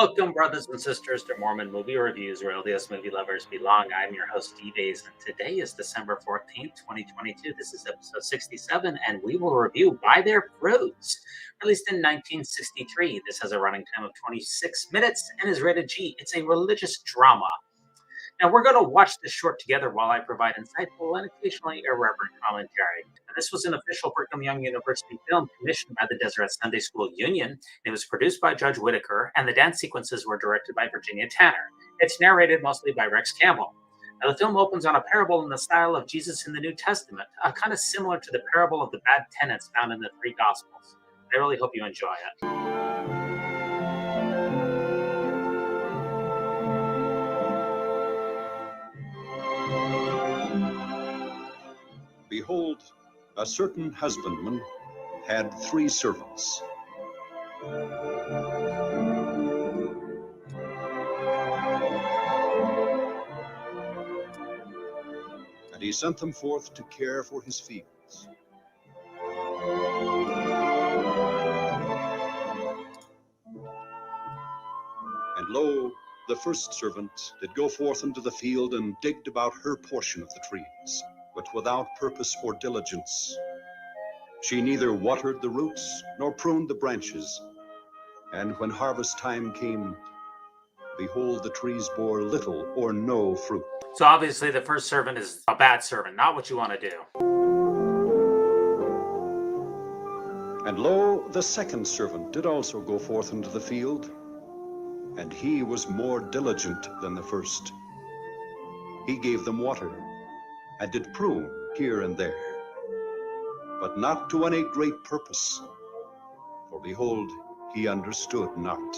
Welcome, brothers and sisters, to Mormon Movie Reviews, where LDS movie lovers belong. I'm your host, Steve A's, and today is December 14th, 2022. This is episode 67, and we will review By Their Fruits. Released in 1963, this has a running time of 26 minutes and is rated G. It's a religious drama. Now, we're going to watch this short together while I provide insightful and occasionally irreverent commentary. Now, this was an official Brigham Young University film commissioned by the Deseret Sunday School Union. It was produced by Judge Whitaker, and the dance sequences were directed by Virginia Tanner. It's narrated mostly by Rex Campbell. Now, the film opens on a parable in the style of Jesus in the New Testament, kind of similar to the parable of the Bad Tenants found in the three Gospels. I really hope you enjoy it. Behold, a certain husbandman had 3 servants. And he sent them forth to care for his fields. And lo, the first servant did go forth into the field and digged about her portion of the trees, but without purpose or diligence. She neither watered the roots nor pruned the branches. And when harvest time came, behold, the trees bore little or no fruit. So obviously the first servant is a bad servant, not what you want to do. And lo, the second servant did also go forth into the field, and he was more diligent than the first. He gave them water, and did prune here and there, but not to any great purpose, for behold, he understood not.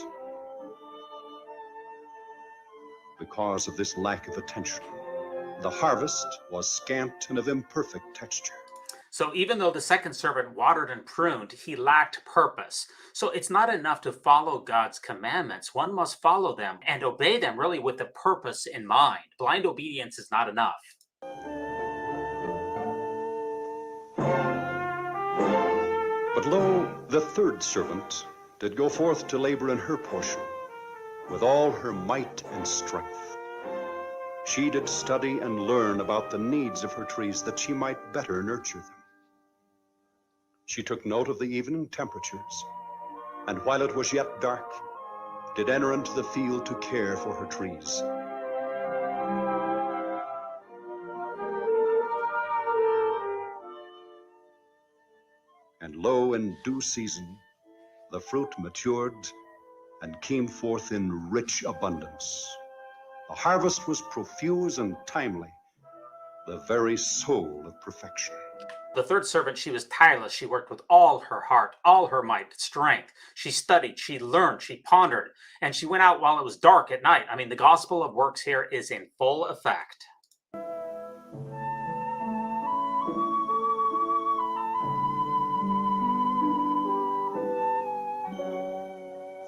Because of this lack of attention, the harvest was scant and of imperfect texture. So even though the second servant watered and pruned, he lacked purpose. So it's not enough to follow God's commandments. One must follow them and obey them really with the purpose in mind. Blind obedience is not enough. But lo, the third servant did go forth to labor in her portion, with all her might and strength. She did study and learn about the needs of her trees, that she might better nurture them. She took note of the evening temperatures, and while it was yet dark, did enter into the field to care for her trees. And lo, in due season, the fruit matured and came forth in rich abundance. The harvest was profuse and timely, the very soul of perfection. The third servant, she was tireless. She worked with all her heart, all her might, strength. She studied, she learned, she pondered, and she went out while it was dark at night. I mean, the gospel of works here is in full effect.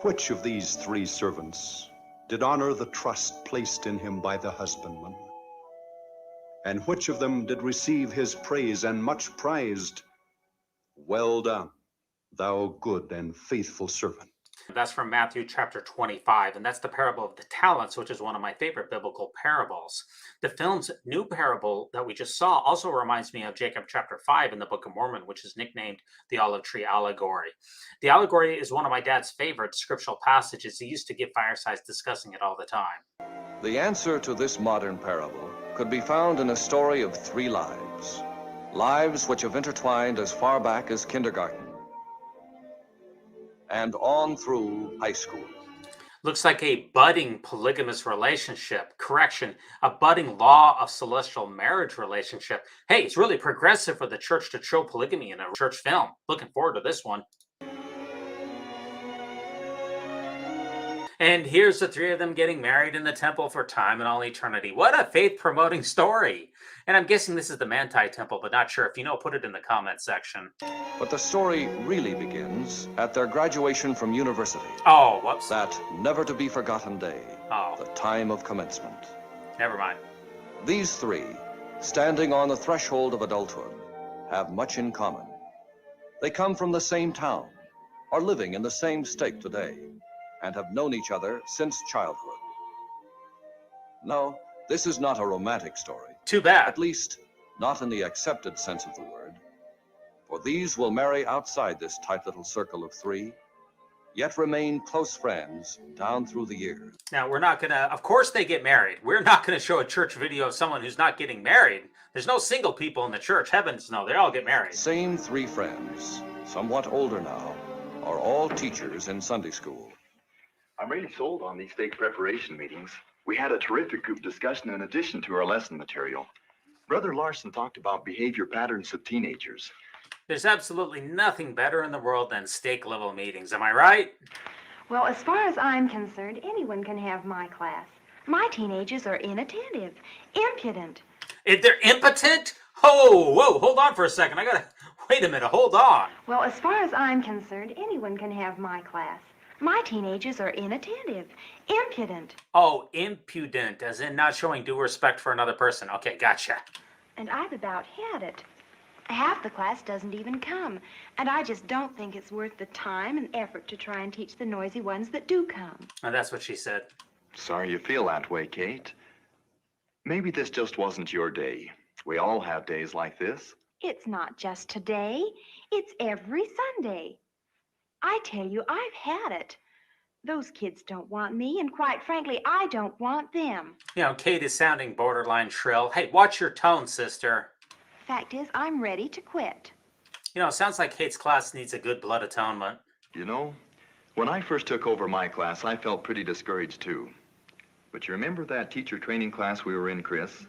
Which of these 3 servants did honor the trust placed in him by the husbandman? And which of them did receive his praise and much prized? Well done, thou good and faithful servant. That's from Matthew chapter 25, and that's the parable of the talents, which is one of my favorite biblical parables. The film's new parable that we just saw also reminds me of Jacob chapter 5 in the Book of Mormon, which is nicknamed the olive tree allegory. The allegory is one of my dad's favorite scriptural passages. He used to give firesides discussing it all the time. The answer to this modern parable could be found in a story of 3 lives. Lives which have intertwined as far back as kindergarten and on through high school. Looks like a budding polygamous relationship. Correction, a budding law of celestial marriage relationship. Hey, it's really progressive for the church to show polygamy in a church film. Looking forward to this one. And here's the 3 of them getting married in the temple for time and all eternity. What a faith-promoting story. And I'm guessing this is the Manti temple, but not sure. If you know, put it in the comment section. But the story really begins at their graduation from university. Oh, whoops. That never-to-be-forgotten day. Oh. The time of commencement. Never mind. These 3, standing on the threshold of adulthood, have much in common. They come from the same town, are living in the same state today. and have known each other since childhood. No, this is not a romantic story. Too bad. At least, not in the accepted sense of the word. For these will marry outside this tight little circle of three, yet remain close friends down through the years. Now, we're not going to, of course they get married. We're not going to show a church video of someone who's not getting married. There's no single people in the church. Heavens no, they all get married. Same three friends, somewhat older now, are all teachers in Sunday school. I'm really sold on these stake preparation meetings. We had a terrific group discussion in addition to our lesson material. Brother Larson talked about behavior patterns of teenagers. There's absolutely nothing better in the world than stake level meetings. Am I right? Well, as far as I'm concerned, anyone can have my class. My teenagers are inattentive, impudent. If they're impotent? Oh, whoa, hold on for a second. Wait a minute, hold on. Well, as far as I'm concerned, anyone can have my class. My teenagers are inattentive, impudent. Oh, impudent, as in not showing due respect for another person. Okay, gotcha. And I've about had it. Half the class doesn't even come, and I just don't think it's worth the time and effort to try and teach the noisy ones that do come. And that's what she said. Sorry you feel that way, Kate. Maybe this just wasn't your day. We all have days like this. It's not just today. It's every Sunday. I tell you, I've had it. Those kids don't want me, and quite frankly, I don't want them. You know, Kate is sounding borderline shrill. Hey, watch your tone, sister. Fact is, I'm ready to quit. You know, it sounds like Kate's class needs a good blood atonement. You know, when I first took over my class, I felt pretty discouraged too. But you remember that teacher training class we were in, Chris?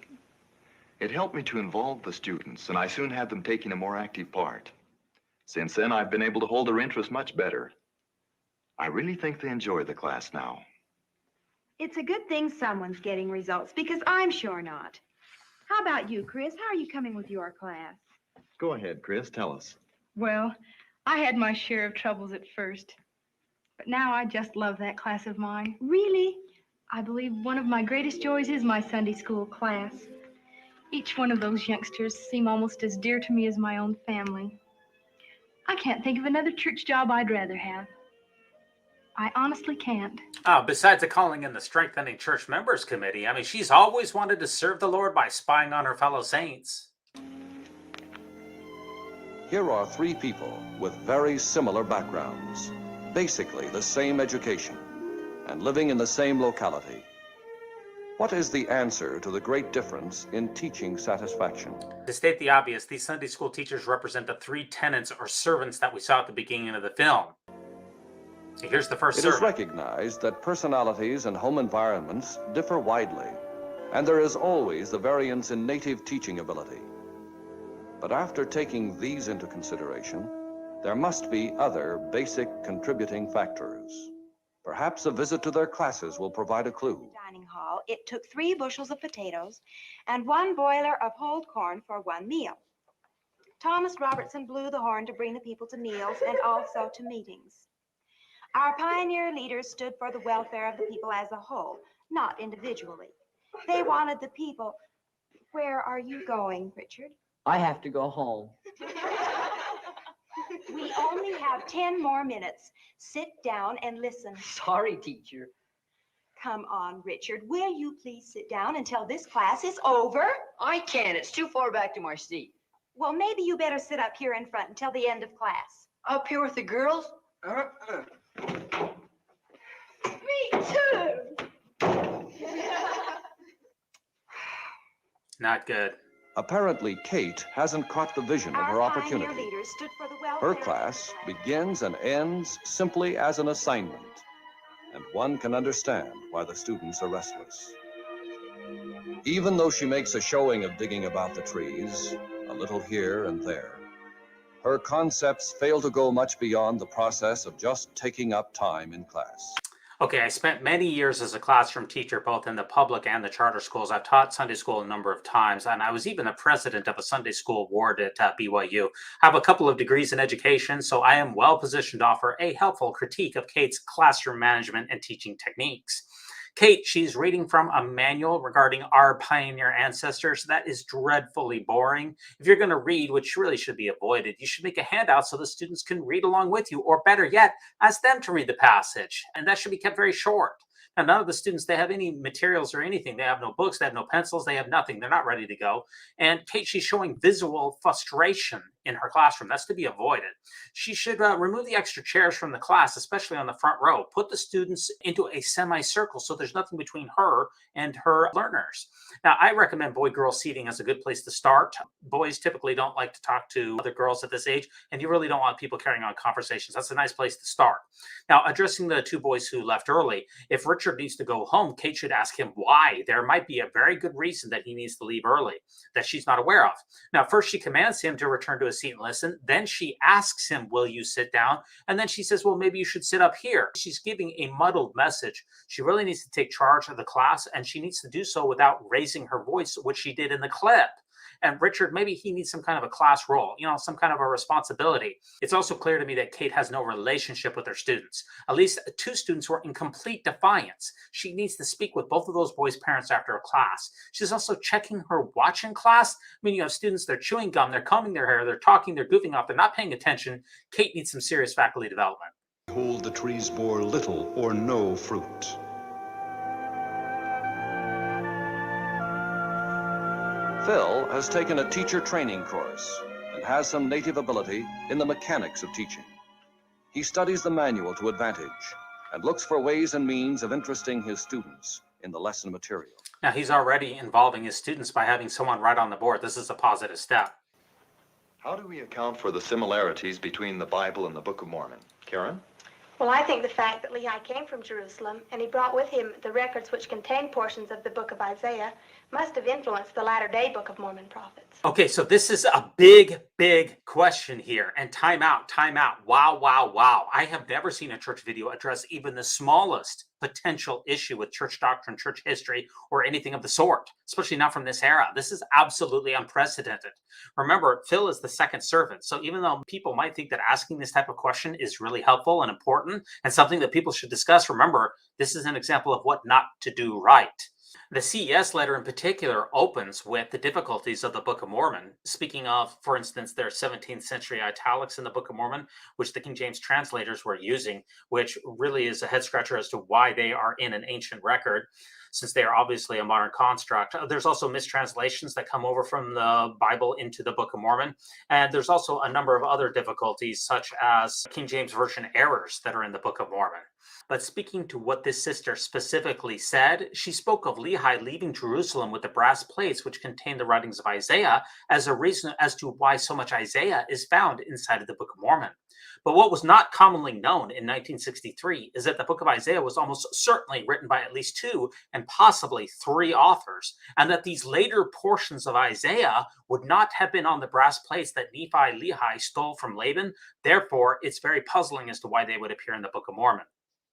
It helped me to involve the students, and I soon had them taking a more active part. Since then, I've been able to hold their interest much better. I really think they enjoy the class now. It's a good thing someone's getting results, because I'm sure not. How about you, Chris? How are you coming with your class? Go ahead, Chris, tell us. Well, I had my share of troubles at first, but now I just love that class of mine. Really? I believe one of my greatest joys is my Sunday school class. Each one of those youngsters seem almost as dear to me as my own family. I can't think of another church job I'd rather have. I honestly can't. Besides the calling in the Strengthening Church Members Committee, I mean, she's always wanted to serve the Lord by spying on her fellow saints. Here are three people with very similar backgrounds, basically the same education, and living in the same locality. What is the answer to the great difference in teaching satisfaction? To state the obvious, these Sunday school teachers represent the three tenants or servants that we saw at the beginning of the film. Here's the first It is servant. recognized that personalities and home environments differ widely, and there is always the variance in native teaching ability. But after taking these into consideration, there must be other basic contributing factors. Perhaps a visit to their classes will provide a clue. Dining hall, it took 3 bushels of potatoes and 1 boiler of whole corn for 1 meal. Thomas Robertson blew the horn to bring the people to meals and also to meetings. Our pioneer leaders stood for the welfare of the people as a whole, not individually. They wanted the people. Where are you going, Richard? I have to go home. We only have 10 more minutes. Sit down and listen. Sorry, teacher. Come on, Richard. Will you please sit down until this class is over? I can't. It's too far back to my seat. Well, maybe you better sit up here in front until the end of class. Up here with the girls? Me too. Not good. Apparently, Kate hasn't caught the vision of her Our pioneer opportunity. leaders stood for the welfare Her of the class people. begins and ends simply as an assignment, and one can understand why the students are restless. Even though she makes a showing of digging about the trees, a little here and there, her concepts fail to go much beyond the process of just taking up time in class. Okay, I spent many years as a classroom teacher, both in the public and the charter schools. I've taught Sunday school a number of times, and I was even the president of a Sunday school ward at BYU. I have a couple of degrees in education, so I am well positioned to offer a helpful critique of Kate's classroom management and teaching techniques. Kate, she's reading from a manual regarding our pioneer ancestors. That is dreadfully boring. If you're going to read, which really should be avoided, you should make a handout so the students can read along with you, or better yet, ask them to read the passage. And that should be kept very short. Now, none of the students, they have any materials or anything. They have no books, they have no pencils, they have nothing. They're not ready to go. And Kate, she's showing visual frustration in her classroom. That's to be avoided. She should remove the extra chairs from the class, especially on the front row. Put the students into a semicircle so there's nothing between her and her learners. Now, I recommend boy-girl seating as a good place to start. Boys typically don't like to talk to other girls at this age, and you really don't want people carrying on conversations. That's a nice place to start. Now, addressing the two boys who left early, if Richard needs to go home, Kate should ask him why. There might be a very good reason that he needs to leave early that she's not aware of. Now, first she commands him to return to his seat and listen. Then she asks him, will you sit down? And then she says, well, maybe you should sit up here. She's giving a muddled message. She really needs to take charge of the class, and she needs to do so without raising her voice, which she did in the clip. And Richard, maybe he needs some kind of a class role, some kind of a responsibility. It's also clear to me that Kate has no relationship with her students. At least two students were in complete defiance. She needs to speak with both of those boys' parents after a class. She's also checking her watch in class. I mean, you have students, they're chewing gum, they're combing their hair, they're talking, they're goofing off, they're not paying attention. Kate needs some serious faculty development. Behold, the trees bore little or no fruit. Phil has taken a teacher training course and has some native ability in the mechanics of teaching. He studies the manual to advantage and looks for ways and means of interesting his students in the lesson material. Now, he's already involving his students by having someone write on the board. This is a positive step. How do we account for the similarities between the Bible and the Book of Mormon? Karen? Well, I think the fact that Lehi came from Jerusalem and he brought with him the records which contain portions of the book of Isaiah must have influenced the latter-day Book of Mormon prophets. Okay, so this is a big, big question here. And time out, time out. Wow, wow, wow. I have never seen a church video address even the smallest potential issue with church doctrine, church history, or anything of the sort, especially not from this era. This is absolutely unprecedented. Remember, Phil is the second servant. So even though people might think that asking this type of question is really helpful and important and something that people should discuss, remember, this is an example of what not to do right. The CES letter in particular opens with the difficulties of the Book of Mormon. Speaking of, for instance, their 17th century italics in the Book of Mormon, which the King James translators were using, which really is a head scratcher as to why they are in an ancient record, since they are obviously a modern construct. There's also mistranslations that come over from the Bible into the Book of Mormon. And there's also a number of other difficulties, such as King James Version errors that are in the Book of Mormon. But speaking to what this sister specifically said, she spoke of Lehi leaving Jerusalem with the brass plates which contain the writings of Isaiah as a reason as to why so much Isaiah is found inside of the Book of Mormon. But what was not commonly known in 1963 is that the book of Isaiah was almost certainly written by at least two and possibly three authors, and that these later portions of Isaiah would not have been on the brass plates that Nephi-Lehi stole from Laban. Therefore, it's very puzzling as to why they would appear in the Book of Mormon.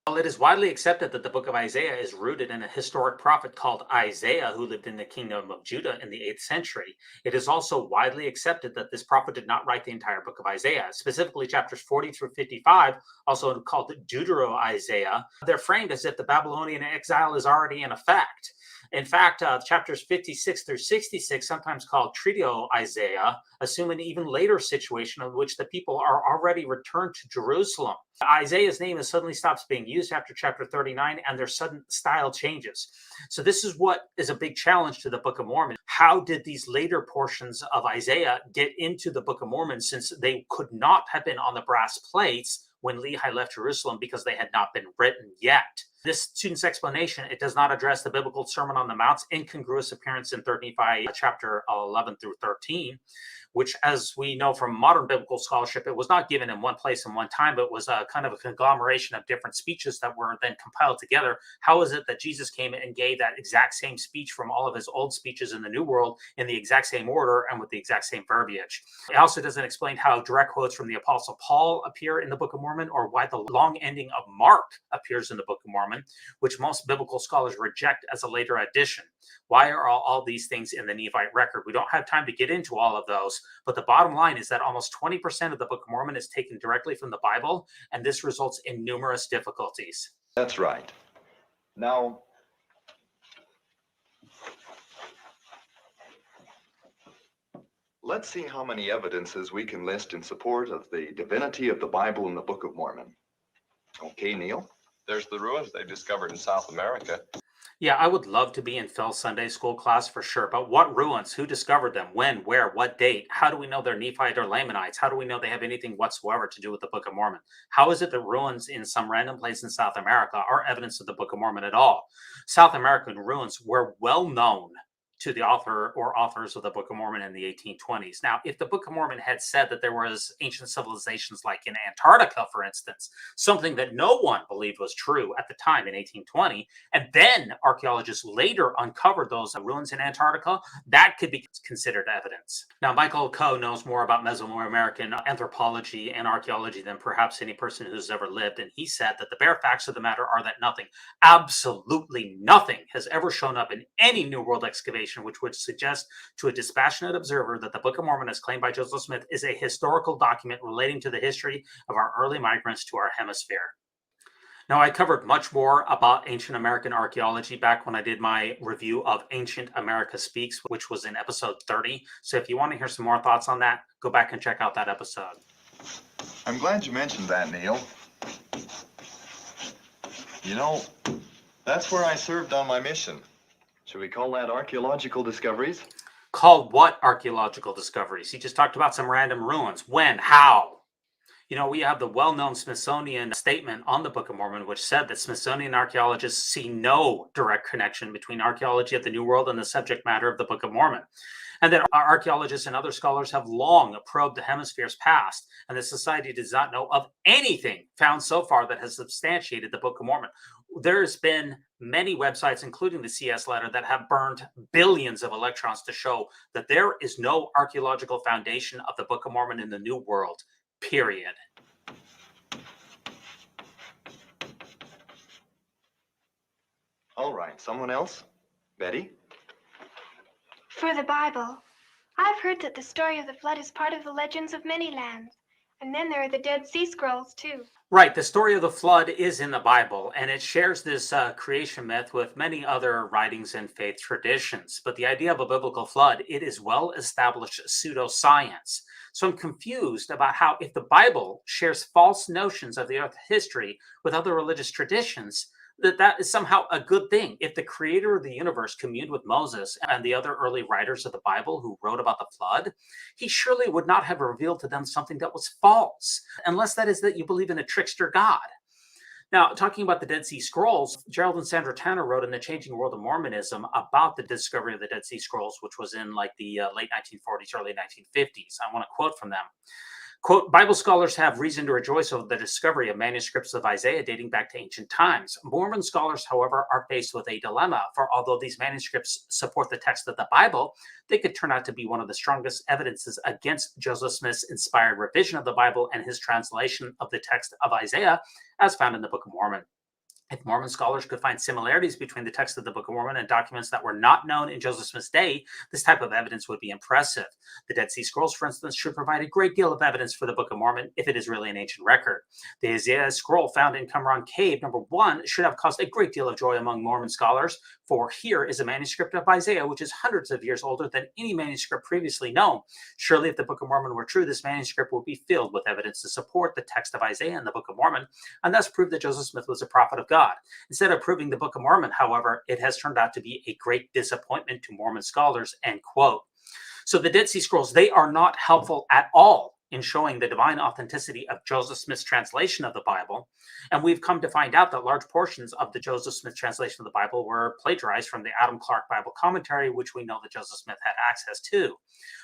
While it is widely accepted that the book of Isaiah is rooted in a historic prophet called Isaiah who lived in the kingdom of Judah in the 8th century, it is also widely accepted that this prophet did not write the entire book of Isaiah. Specifically, chapters 40 through 55, also called Deutero-Isaiah, they're framed as if the Babylonian exile is already in effect. In fact, chapters 56 through 66, sometimes called Tritio Isaiah, assume an even later situation in which the people are already returned to Jerusalem. Isaiah's name suddenly stops being used after chapter 39, and their sudden style changes. So this is what is a big challenge to the Book of Mormon. How did these later portions of Isaiah get into the Book of Mormon, since they could not have been on the brass plates when Lehi left Jerusalem because they had not been written yet? This student's explanation, it does not address the biblical Sermon on the Mount's incongruous appearance in 3 Nephi chapter 11 through 13, which, as we know from modern biblical scholarship, it was not given in one place and one time, but was a kind of a conglomeration of different speeches that were then compiled together. How is it that Jesus came and gave that exact same speech from all of his old speeches in the New World in the exact same order and with the exact same verbiage? It also doesn't explain how direct quotes from the Apostle Paul appear in the Book of Mormon, or why the long ending of Mark appears in the Book of Mormon, which most biblical scholars reject as a later addition. Why are all these things in the Nephite record? We don't have time to get into all of those, but the bottom line is that almost 20% of the Book of Mormon is taken directly from the Bible, and this results in numerous difficulties. That's right. Now, Let's see how many evidences we can list in support of the divinity of the Bible and the Book of Mormon. Okay, Neil? There's the ruins they discovered in South America. Yeah, I would love to be in Phil's Sunday school class for sure. But what ruins? Who discovered them? When? Where? What date? How do we know they're Nephite or Lamanites? How do we know they have anything whatsoever to do with the Book of Mormon? How is it that ruins in some random place in South America are evidence of the Book of Mormon at all? South American ruins were well known to the author or authors of the Book of Mormon in the 1820s. Now, if the Book of Mormon had said that there was ancient civilizations like in Antarctica, for instance, something that no one believed was true at the time in 1820, and then archaeologists later uncovered those ruins in Antarctica, that could be considered evidence. Now, Michael Coe knows more about Mesoamerican anthropology and archaeology than perhaps any person who's ever lived, and he said that the bare facts of the matter are that nothing, absolutely nothing, has ever shown up in any New World excavation which would suggest to a dispassionate observer that the Book of Mormon, as claimed by Joseph Smith, is a historical document relating to the history of our early migrants to our hemisphere. Now, I covered much more about ancient American archaeology back when I did my review of Ancient America Speaks, which was in episode 30. So if you want to hear some more thoughts on that, go back and check out that episode. I'm glad you mentioned that, Neil. You know, that's where I served on my mission. Should we call that archaeological discoveries? Called what archaeological discoveries? He just talked about some random ruins. When? How? You know, we have the well-known Smithsonian statement on the Book of Mormon, which said that Smithsonian archaeologists see no direct connection between archaeology of the New World and the subject matter of the Book of Mormon. And that archaeologists and other scholars have long probed the hemisphere's past, and the society does not know of anything found so far that has substantiated the Book of Mormon. There's been many websites, including the CS letter, that have burned billions of electrons to show that there is no archaeological foundation of the Book of Mormon in the New World, period. All right, someone else? Betty? For the Bible, I've heard that the story of the flood is part of the legends of many lands. And then there are the Dead Sea Scrolls, too. Right, the story of the flood is in the Bible, and it shares this creation myth with many other writings and faith traditions. But the idea of a biblical flood, it is well-established pseudoscience. So I'm confused about how, if the Bible shares false notions of the earth history with other religious traditions, that is somehow a good thing. If the creator of the universe communed with Moses and the other early writers of the Bible who wrote about the flood, he surely would not have revealed to them something that was false, unless that is that you believe in a trickster God. Now, talking about the Dead Sea Scrolls, Gerald and Sandra Tanner wrote in The Changing World of Mormonism about the discovery of the Dead Sea Scrolls, which was in like the late 1940s, early 1950s. I want to quote from them. Quote, Bible scholars have reason to rejoice over the discovery of manuscripts of Isaiah dating back to ancient times. Mormon scholars, however, are faced with a dilemma, for although these manuscripts support the text of the Bible, they could turn out to be one of the strongest evidences against Joseph Smith's inspired revision of the Bible and his translation of the text of Isaiah as found in the Book of Mormon. If Mormon scholars could find similarities between the text of the Book of Mormon and documents that were not known in Joseph Smith's day, this type of evidence would be impressive. The Dead Sea Scrolls, for instance, should provide a great deal of evidence for the Book of Mormon if it is really an ancient record. The Isaiah scroll found in Qumran Cave, number 1, should have caused a great deal of joy among Mormon scholars, for here is a manuscript of Isaiah which is hundreds of years older than any manuscript previously known. Surely if the Book of Mormon were true, this manuscript would be filled with evidence to support the text of Isaiah in the Book of Mormon, and thus prove that Joseph Smith was a prophet of God. Instead of proving the Book of Mormon, however, it has turned out to be a great disappointment to Mormon scholars, end quote. So the Dead Sea Scrolls, they are not helpful at all in showing the divine authenticity of Joseph Smith's translation of the Bible. And we've come to find out that large portions of the Joseph Smith translation of the Bible were plagiarized from the Adam Clark Bible commentary, which we know that Joseph Smith had access to.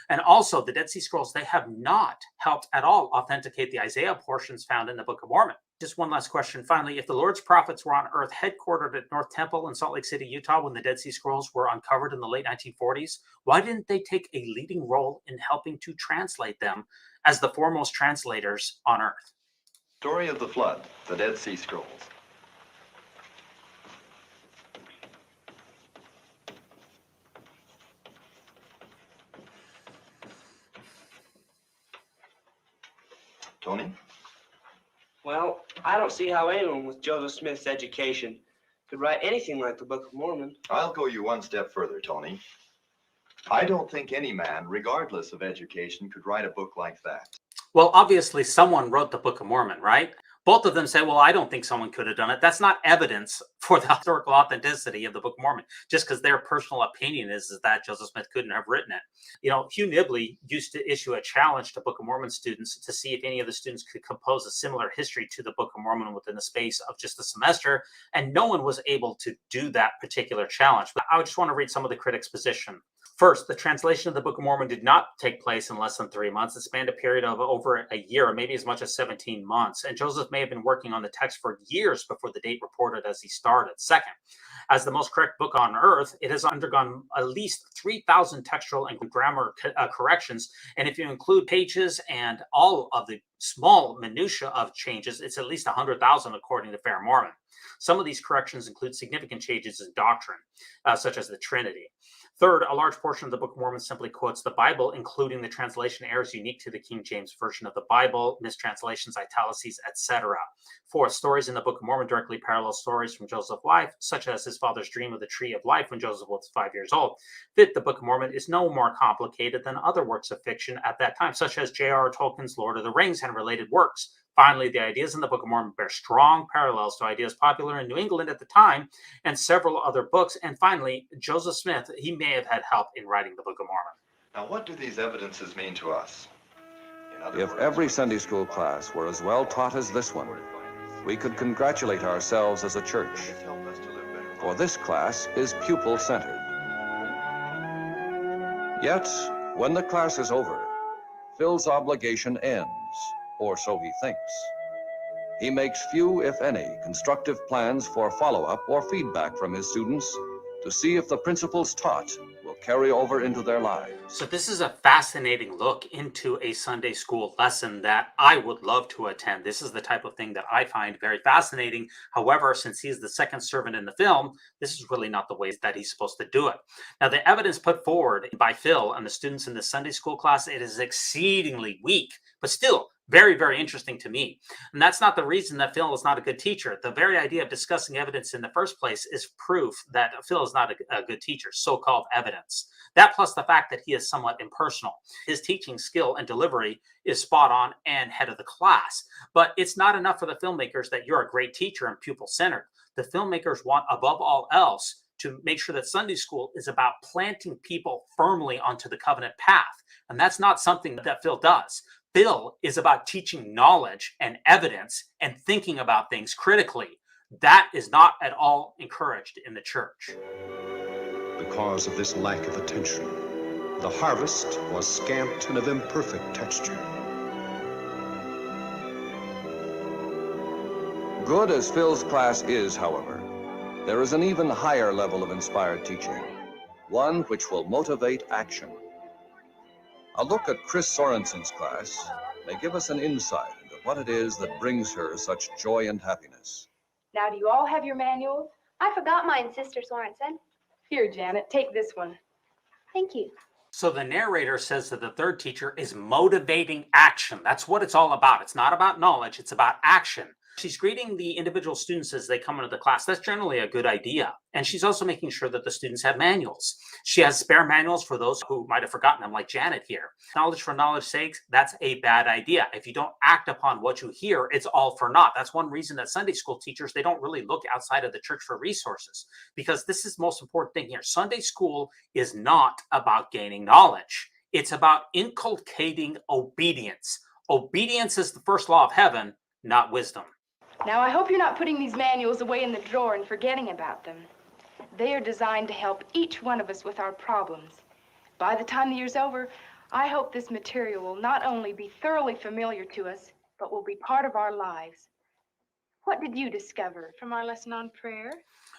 And also, the Dead Sea Scrolls, they have not helped at all authenticate the Isaiah portions found in the Book of Mormon. Just one last question. Finally, if the Lord's prophets were on Earth headquartered at North Temple in Salt Lake City, Utah, when the Dead Sea Scrolls were uncovered in the late 1940s, why didn't they take a leading role in helping to translate them as the foremost translators on Earth? Story of the Flood, the Dead Sea Scrolls. Tony? Well, I don't see how anyone with Joseph Smith's education could write anything like the Book of Mormon. I'll go you one step further, Tony. I don't think any man, regardless of education, could write a book like that. Well, obviously, someone wrote the Book of Mormon, right? Both of them say, well, I don't think someone could have done it. That's not evidence for the historical authenticity of the Book of Mormon, just because their personal opinion is that Joseph Smith couldn't have written it. You know, Hugh Nibley used to issue a challenge to Book of Mormon students to see if any of the students could compose a similar history to the Book of Mormon within the space of just a semester, and no one was able to do that particular challenge. But I just want to read some of the critics' position. First, the translation of the Book of Mormon did not take place in less than 3 months. It spanned a period of over a year, or maybe as much as 17 months. And Joseph may have been working on the text for years before the date reported as he started. Second, as the most correct book on earth, it has undergone at least 3,000 textual and grammar corrections. And if you include pages and all of the small minutiae of changes, it's at least 100,000 according to Fair Mormon. Some of these corrections include significant changes in doctrine, such as the Trinity. Third, a large portion of the Book of Mormon simply quotes the Bible, including the translation errors unique to the King James Version of the Bible, mistranslations, italices, etc. Fourth, stories in the Book of Mormon directly parallel stories from Joseph's life, such as his father's dream of the tree of life when Joseph was 5 years old. Fifth, the Book of Mormon is no more complicated than other works of fiction at that time, such as J.R.R. Tolkien's Lord of the Rings and related works. Finally, the ideas in the Book of Mormon bear strong parallels to ideas popular in New England at the time and several other books. And finally, Joseph Smith, he may have had help in writing the Book of Mormon. Now, what do these evidences mean to us? If every Sunday school class were as well taught as this one, we could congratulate ourselves as a church. For this class is pupil-centered. Yet, when the class is over, Phil's obligation ends, or so he thinks. He makes few, if any, constructive plans for follow-up or feedback from his students to see if the principles taught will carry over into their lives. So this is a fascinating look into a Sunday school lesson that I would love to attend. This is the type of thing that I find very fascinating. However, since he's the second servant in the film, this is really not the way that he's supposed to do it. Now, the evidence put forward by Phil and the students in the Sunday school class, it is exceedingly weak, but still very, very interesting to me. And that's not the reason that Phil is not a good teacher. The very idea of discussing evidence in the first place is proof that Phil is not a good teacher, so-called evidence. That plus the fact that he is somewhat impersonal. His teaching skill and delivery is spot on and head of the class. But it's not enough for the filmmakers that you're a great teacher and pupil-centered. The filmmakers want, above all else, to make sure that Sunday school is about planting people firmly onto the covenant path. And that's not something that Phil does. Phil is about teaching knowledge and evidence and thinking about things critically. That is not at all encouraged in the church. Because of this lack of attention, the harvest was scant and of imperfect texture. Good as Phil's class is, however, there is an even higher level of inspired teaching, one which will motivate action. A look at Chris Sorensen's class may give us an insight into what it is that brings her such joy and happiness. Now, do you all have your manuals? I forgot mine, Sister Sorensen. Here, Janet, take this one. Thank you. So the narrator says that the third teacher is motivating action. That's what it's all about. It's not about knowledge, it's about action. She's greeting the individual students as they come into the class. That's generally a good idea. And she's also making sure that the students have manuals. She has spare manuals for those who might have forgotten them, like Janet here. Knowledge for knowledge's sake, that's a bad idea. If you don't act upon what you hear, it's all for naught. That's one reason that Sunday school teachers, they don't really look outside of the church for resources, because this is the most important thing here. Sunday school is not about gaining knowledge. It's about inculcating obedience. Obedience is the first law of heaven, not wisdom. Now, I hope you're not putting these manuals away in the drawer and forgetting about them. They are designed to help each one of us with our problems. By the time the year's over, I hope this material will not only be thoroughly familiar to us, but will be part of our lives. What did you discover from our lesson on prayer?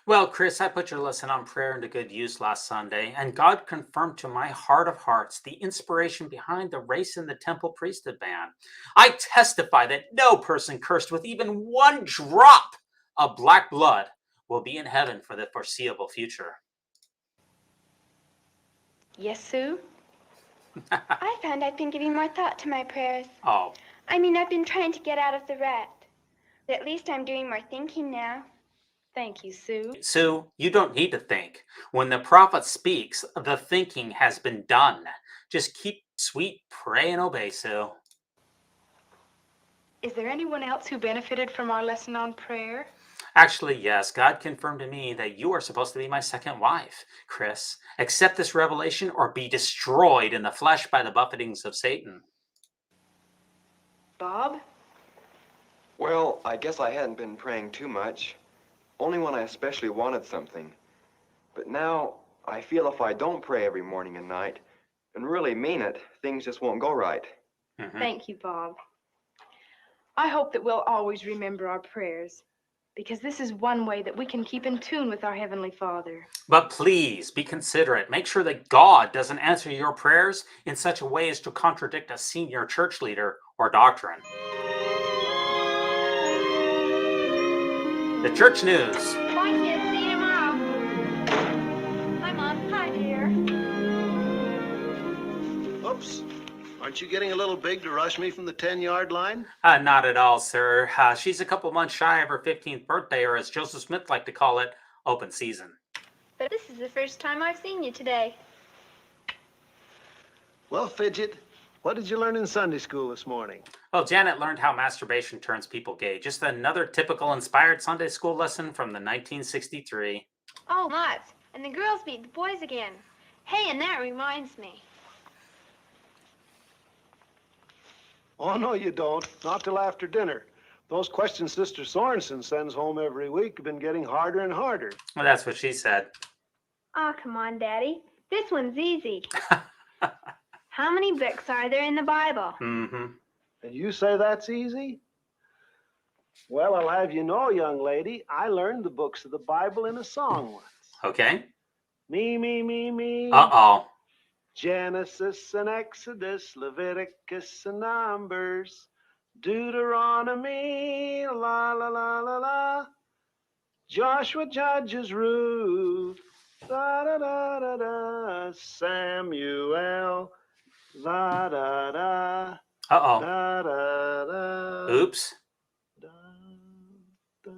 Well, Chris, I put your lesson on prayer into good use last Sunday, and God confirmed to my heart of hearts the inspiration behind the race in the temple priesthood ban. I testify that no person cursed with even one drop of black blood will be in heaven for the foreseeable future. Yes, Sue? I found I've been giving more thought to my prayers. Oh, I've been trying to get out of the rut. At least I'm doing more thinking now. Thank you, Sue. Sue, you don't need to think. When the prophet speaks, the thinking has been done. Just keep sweet, pray, and obey, Sue. Is there anyone else who benefited from our lesson on prayer? Actually, yes, God confirmed to me that you are supposed to be my second wife. Chris, accept this revelation or be destroyed in the flesh by the buffetings of Satan. Bob? Well, I guess I hadn't been praying too much, only when I especially wanted something. But now, I feel if I don't pray every morning and night, and really mean it, things just won't go right. Thank you, Bob. I hope that we'll always remember our prayers, because this is one way that we can keep in tune with our Heavenly Father. But please be considerate. Make sure that God doesn't answer your prayers in such a way as to contradict a senior church leader or doctrine. The church news. Bye, kids. See you tomorrow. Hi, Mom. Hi, dear. Oops. Aren't you getting a little big to rush me from the 10-yard line? Not at all, sir. She's a couple months shy of her 15th birthday, or as Joseph Smith liked to call it, open season. But this is the first time I've seen you today. Well, Fidget, what did you learn in Sunday school this morning? Well, Janet learned how masturbation turns people gay. Just another typical inspired Sunday school lesson from the 1963. Oh, lots. And the girls beat the boys again. Hey, and that reminds me. Oh, no, you don't. Not till after dinner. Those questions Sister Sorensen sends home every week have been getting harder and harder. Well, that's what she said. Oh, come on, Daddy. This one's easy. How many books are there in the Bible? And you say that's easy? Well, I'll have you know, young lady, I learned the books of the Bible in a song once. Okay. Me, me, me, me. Uh-oh. Genesis and Exodus, Leviticus and Numbers, Deuteronomy, la la la la la, Joshua, Judges, Ruth, da da da da da, Samuel, la da da, Uh-oh. da da da. Oops. Da, da.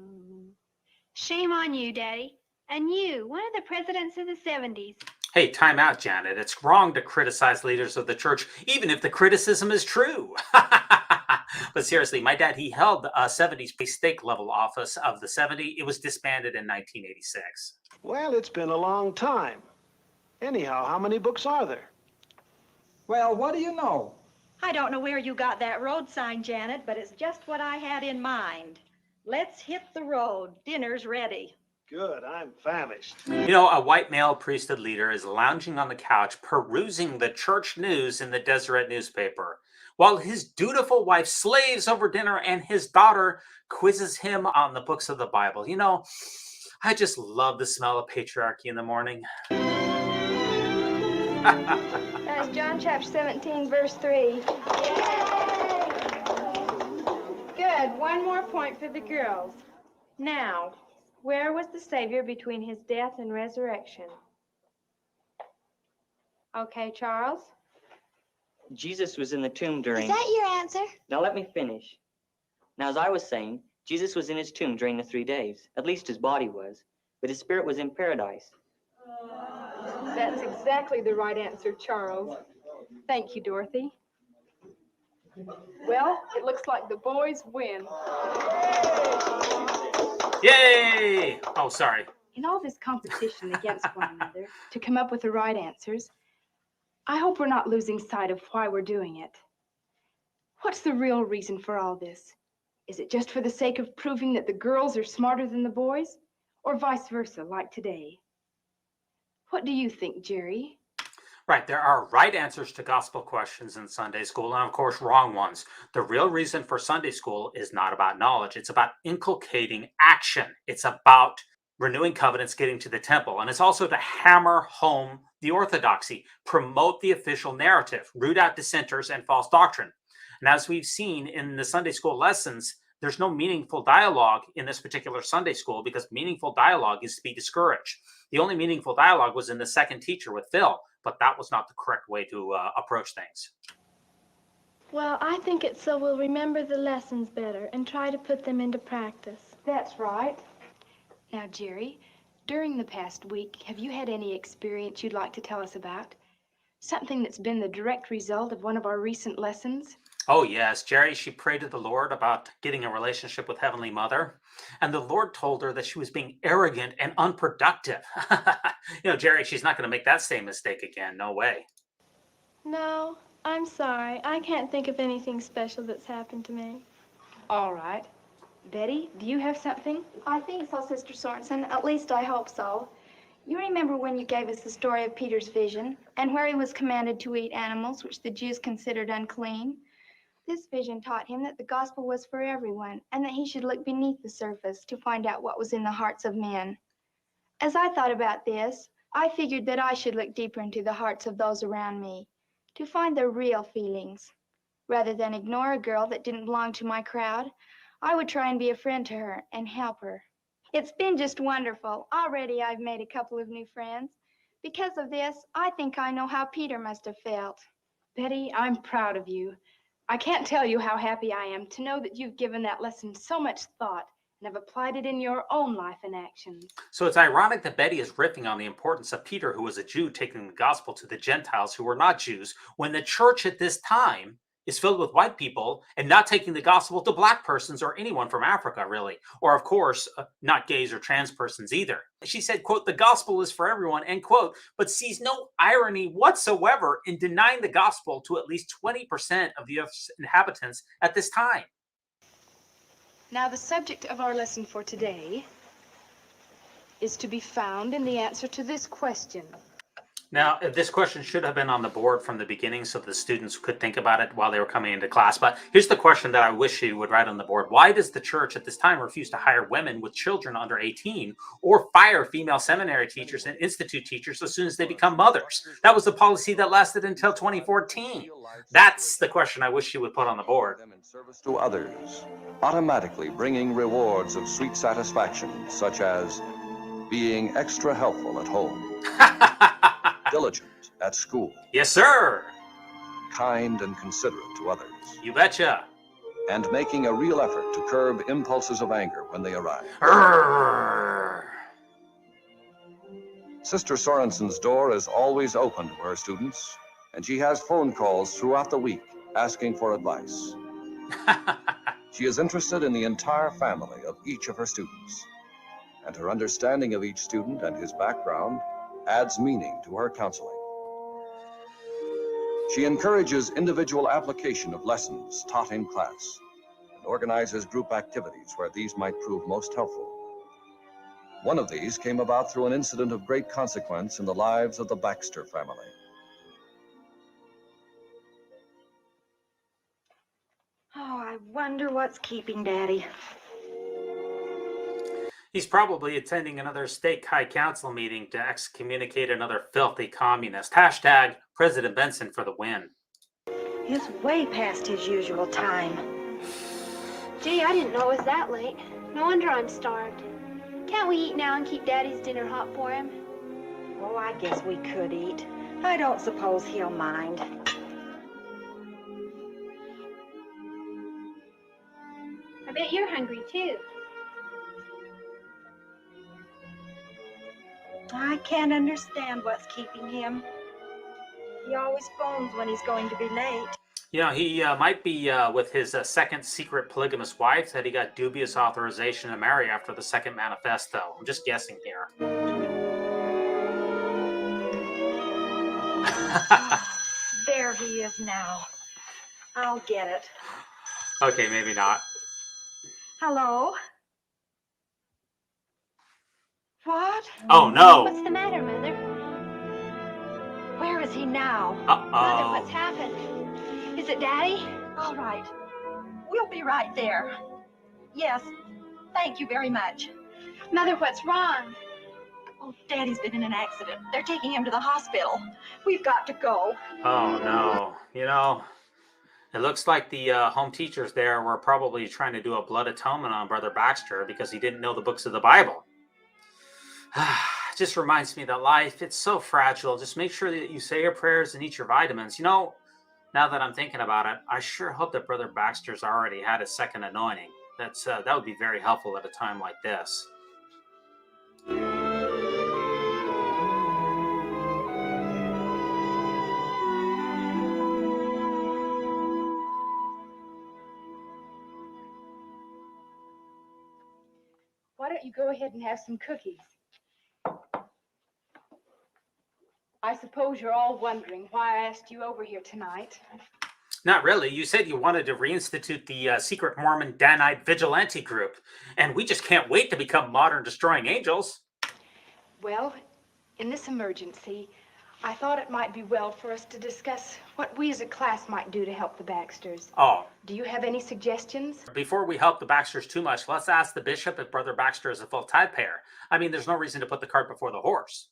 Shame on you, Daddy. And you, one of the presidents of the 70s. Hey, time out, Janet. It's wrong to criticize leaders of the church, even if the criticism is true. But seriously, my dad, he held a 70s stake level office of the 70. It was disbanded in 1986. Well, it's been a long time. Anyhow, how many books are there? Well, what do you know? I don't know where you got that road sign, Janet, but it's just what I had in mind. Let's hit the road. Dinner's ready. Good, I'm famished. You know, a white male priesthood leader is lounging on the couch, perusing the church news in the Deseret newspaper, while his dutiful wife slaves over dinner and his daughter quizzes him on the books of the Bible. You know, I just love the smell of patriarchy in the morning. That's John chapter 17, verse 3. Good. One more point for the girls. Now, where was the Savior between his death and resurrection? Okay, Charles? Jesus was in the tomb during... Is that your answer? Now let me finish. Now, as I was saying, Jesus was in his tomb during the 3 days. At least his body was. But his spirit was in paradise. That's exactly the right answer, Charles. Thank you, Dorothy. Well, it looks like the boys win. Yay! Oh, sorry. In all this competition against one another to come up with the right answers, I hope we're not losing sight of why we're doing it. What's the real reason for all this? Is it just for the sake of proving that the girls are smarter than the boys? Or vice versa, like today? What do you think, Jerry? Right, there are right answers to gospel questions in Sunday school, and of course, wrong ones. The real reason for Sunday school is not about knowledge. It's about inculcating action. It's about renewing covenants, getting to the temple. And it's also to hammer home the orthodoxy, promote the official narrative, root out dissenters and false doctrine. And as we've seen in the Sunday school lessons, there's no meaningful dialogue in this particular Sunday school because meaningful dialogue is to be discouraged. The only meaningful dialogue was in the second teacher with Phil, but that was not the correct way to approach things. Well, I think it's so we'll remember the lessons better and try to put them into practice. That's right. Now, Jerry, during the past week, have you had any experience you'd like to tell us about? Something that's been the direct result of one of our recent lessons? Oh, yes. Jerry, she prayed to the Lord about getting a relationship with Heavenly Mother. And the Lord told her that she was being arrogant and unproductive. Jerry, she's not going to make that same mistake again. No way. No, I'm sorry. I can't think of anything special that's happened to me. All right. Betty, do you have something? I think so, Sister Sorensen. At least I hope so. You remember when you gave us the story of Peter's vision and where he was commanded to eat animals which the Jews considered unclean? This vision taught him that the gospel was for everyone and that he should look beneath the surface to find out what was in the hearts of men. As I thought about this, I figured that I should look deeper into the hearts of those around me to find their real feelings. Rather than ignore a girl that didn't belong to my crowd, I would try and be a friend to her and help her. It's been just wonderful. Already I've made a couple of new friends. Because of this, I think I know how Peter must have felt. Betty, I'm proud of you. I can't tell you how happy I am to know that you've given that lesson so much thought and have applied it in your own life and actions. So it's ironic that Betty is riffing on the importance of Peter, who was a Jew, taking the gospel to the Gentiles who were not Jews, when the church at this time is filled with white people and not taking the gospel to black persons or anyone from Africa, really. Or, of course, not gays or trans persons either. She said, quote, the gospel is for everyone, end quote, but sees no irony whatsoever in denying the gospel to at least 20% of the Earth's inhabitants at this time. Now, the subject of our lesson for today is to be found in the answer to this question. Now, this question should have been on the board from the beginning so the students could think about it while they were coming into class. But here's the question that I wish you would write on the board. Why does the church at this time refuse to hire women with children under 18 or fire female seminary teachers and institute teachers as soon as they become mothers? That was the policy that lasted until 2014. That's the question I wish you would put on the board. Them in service to others, automatically bringing rewards of sweet satisfaction, such as being extra helpful at home. Diligent at school. Yes, sir. Kind and considerate to others. You betcha. And making a real effort to curb impulses of anger when they arise. Sister Sorensen's door is always open to her students, and she has phone calls throughout the week asking for advice. She is interested in the entire family of each of her students, and her understanding of each student and his background adds meaning to her counseling. She encourages individual application of lessons taught in class and organizes group activities where these might prove most helpful. One of these came about through an incident of great consequence in the lives of the Baxter family. Oh, I wonder what's keeping Daddy. He's probably attending another stake high council meeting to excommunicate another filthy communist. Hashtag President Benson for the win. It's way past his usual time. Gee, I didn't know it was that late. No wonder I'm starved. Can't we eat now and keep Daddy's dinner hot for him? Oh, I guess we could eat. I don't suppose he'll mind. I bet you're hungry too. I can't understand what's keeping him. He always phones when he's going to be late. You know, he might be with his second secret polygamous wife that he got dubious authorization to marry after the second manifesto. I'm just guessing here. There he is now. I'll get it. Okay, maybe not. Hello? What? Oh, no. What's the matter, Mother? Where is he now? Mother, what's Uh-oh. happened? Is it Daddy? All right. We'll be right there. Yes. Thank you very much. Mother, what's wrong? Oh, Daddy's been in an accident. They're taking him to the hospital. We've got to go. Oh, no. You know, it looks like the home teachers there were probably trying to do a blood atonement on Brother Baxter because he didn't know the books of the Bible. It just reminds me that life, it's so fragile. Just make sure that you say your prayers and eat your vitamins. You know, now that I'm thinking about it, I sure hope that Brother Baxter's already had his second anointing. That would be very helpful at a time like this. Why don't you go ahead and have some cookies? I suppose you're all wondering why I asked you over here tonight. Not really. You said you wanted to reinstitute the secret Mormon Danite vigilante group, and we just can't wait to become modern destroying angels. Well, in this emergency, I thought it might be well for us to discuss what we as a class might do to help the Baxters. Oh. Do you have any suggestions? Before we help the Baxters too much, let's ask the bishop if Brother Baxter is a full tithe payer. I mean, there's no reason to put the cart before the horse.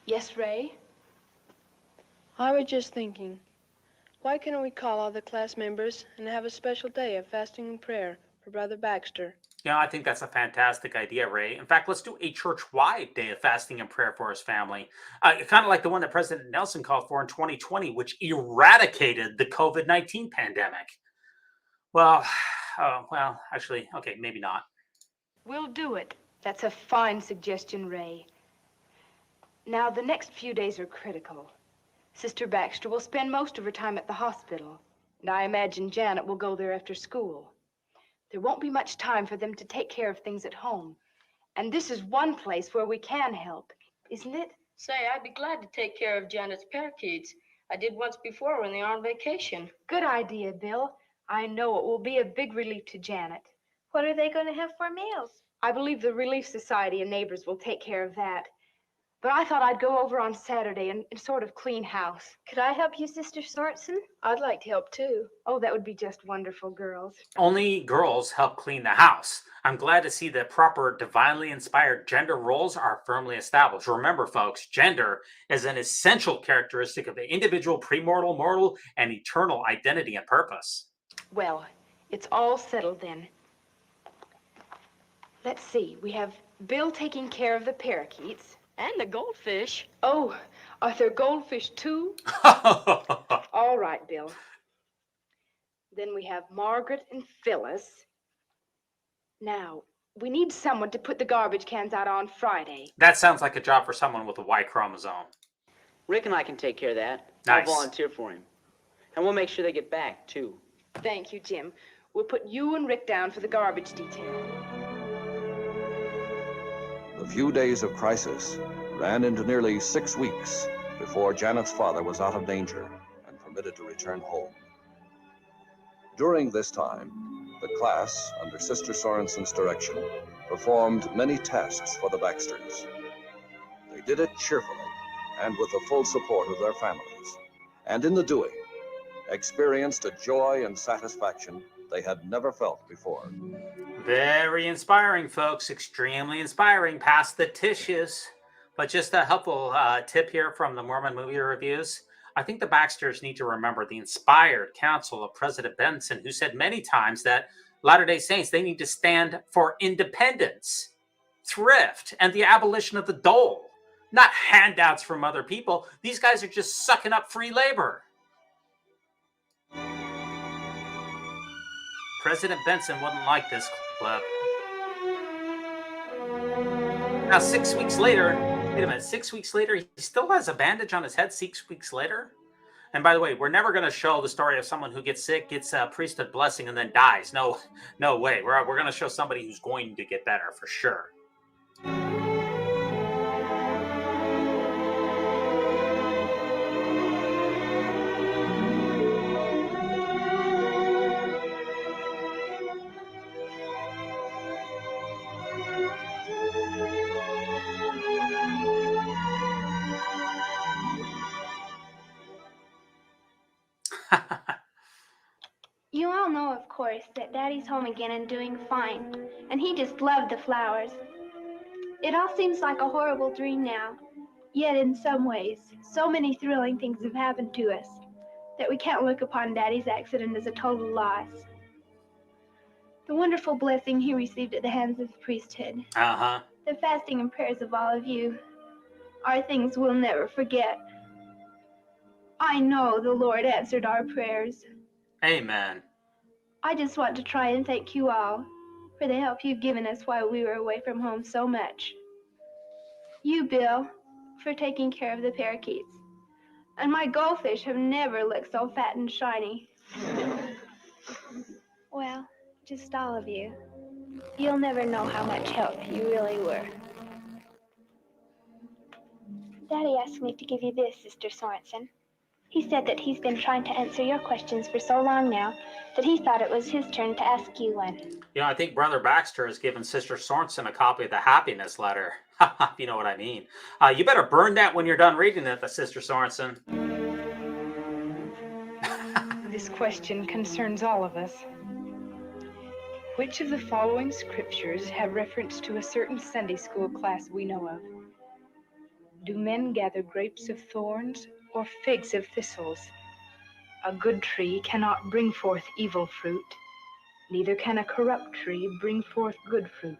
Yes, Ray? I was just thinking, why can't we call all the class members and have a special day of fasting and prayer for Brother Baxter? Yeah, I think that's a fantastic idea, Ray. In fact, let's do a church-wide day of fasting and prayer for his family. Kind of like the one that President Nelson called for in 2020, which eradicated the COVID-19 pandemic. Well, actually, okay, maybe not. We'll do it. That's a fine suggestion, Ray. Now, the next few days are critical. Sister Baxter will spend most of her time at the hospital, and I imagine Janet will go there after school. There won't be much time for them to take care of things at home, and this is one place where we can help, isn't it? Say, I'd be glad to take care of Janet's parakeets. I did once before when they were on vacation. Good idea, Bill. I know it will be a big relief to Janet. What are they going to have for meals? I believe the Relief Society and neighbors will take care of that. But I thought I'd go over on Saturday and sort of clean house. Could I help you, Sister Sorensen? I'd like to help, too. Oh, that would be just wonderful, girls. Only girls help clean the house. I'm glad to see that proper divinely inspired gender roles are firmly established. Remember, folks, gender is an essential characteristic of the individual premortal, mortal, and eternal identity and purpose. Well, it's all settled then. Let's see. We have Bill taking care of the parakeets. And the goldfish. Oh, are there goldfish too? All right, Bill. Then we have Margaret and Phyllis. Now, we need someone to put the garbage cans out on Friday. That sounds like a job for someone with a Y chromosome. Rick and I can take care of that. Nice. I'll volunteer for him. And we'll make sure they get back, too. Thank you, Jim. We'll put you and Rick down for the garbage detail. The few days of crisis ran into nearly 6 weeks before Janet's father was out of danger and permitted to return home. During this time, the class, under Sister Sorensen's direction, performed many tasks for the Baxters. They did it cheerfully and with the full support of their families, and in the doing, experienced a joy and satisfaction they had never felt before. Very inspiring, folks. Extremely inspiring. Pass the tissues. But just a helpful tip here from the Mormon Movie Reviews. I think the Baxters need to remember the inspired counsel of President Benson, who said many times that Latter-day Saints, they need to stand for independence, thrift, and the abolition of the dole, not handouts from other people. These guys are just sucking up free labor. President Benson wouldn't like this clip. Now, 6 weeks later, wait a minute, 6 weeks later, he still has a bandage on his head 6 weeks later? And by the way, we're never going to show the story of someone who gets sick, gets a priesthood blessing, and then dies. No way. We're going to show somebody who's going to get better for sure. You all know, of course, that Daddy's home again and doing fine, and he just loved the flowers. It all seems like a horrible dream now, yet in some ways, so many thrilling things have happened to us that we can't look upon Daddy's accident as a total loss. The wonderful blessing he received at the hands of the priesthood, the fasting and prayers of all of you, are things we'll never forget. I know the Lord answered our prayers. Amen. I just want to try and thank you all for the help you've given us while we were away from home so much. You, Bill, for taking care of the parakeets. And my goldfish have never looked so fat and shiny. Well, just all of you. You'll never know how much help you really were. Daddy asked me to give you this, Sister Sorensen. He said that he's been trying to answer your questions for so long now that he thought it was his turn to ask you one. You know, I think Brother Baxter has given Sister Sorensen a copy of the happiness letter. If you know what I mean. You better burn that when you're done reading it, Sister Sorensen. This question concerns all of us. Which of the following scriptures have reference to a certain Sunday school class we know of? Do men gather grapes of thorns or figs of thistles? A good tree cannot bring forth evil fruit, neither can a corrupt tree bring forth good fruit.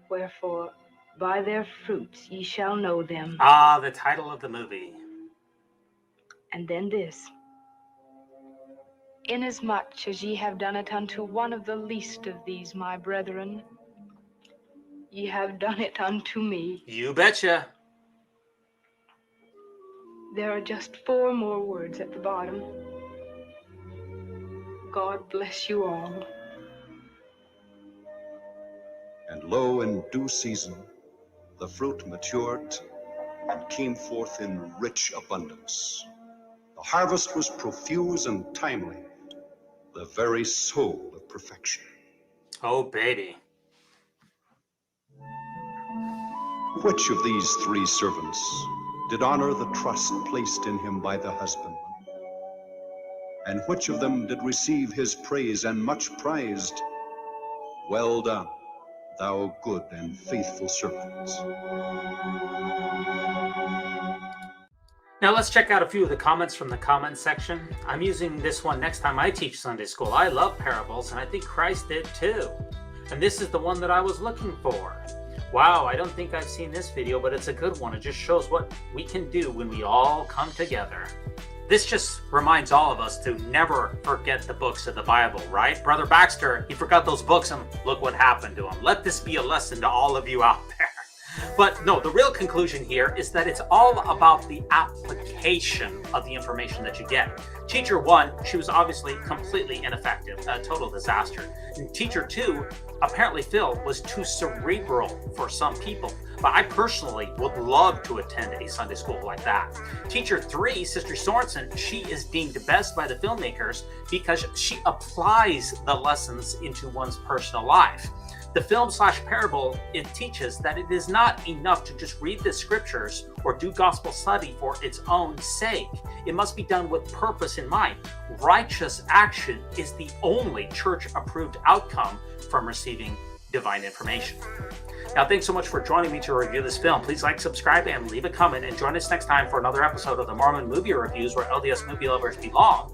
Wherefore, by their fruits ye shall know them. Ah, the title of the movie. And then this. Inasmuch as ye have done it unto one of the least of these, my brethren, ye have done it unto me. You betcha. There are just 4 more words at the bottom. God bless you all. And lo, in due season, the fruit matured and came forth in rich abundance. The harvest was profuse and timely, the very soul of perfection. Oh, baby. Which of these 3 servants did honor the trust placed in him by the husbandman? And which of them did receive his praise and much prized? Well done, thou good and faithful servant. Now let's check out a few of the comments from the comment section. I'm using this one next time I teach Sunday school. I love parables, and I think Christ did too. And this is the one that I was looking for. Wow, I don't think I've seen this video, but it's a good one. It just shows what we can do when we all come together. This just reminds all of us to never forget the books of the Bible, right? Brother Baxter, he forgot those books and look what happened to him. Let this be a lesson to all of you out there. But no, the real conclusion here is that it's all about the application of the information that you get. Teacher 1, she was obviously completely ineffective, a total disaster. And teacher 2, apparently Phil, was too cerebral for some people. But I personally would love to attend a Sunday school like that. Teacher 3, Sister Sorensen, she is deemed best by the filmmakers because she applies the lessons into one's personal life. The film/parable, it teaches that it is not enough to just read the scriptures or do gospel study for its own sake. It must be done with purpose in mind. Righteous action is the only church-approved outcome from receiving divine information. Now, thanks so much for joining me to review this film. Please like, subscribe, and leave a comment, and join us next time for another episode of the Mormon Movie Reviews, where LDS movie lovers belong,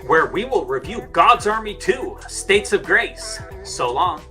where we will review God's Army 2, States of Grace. So long.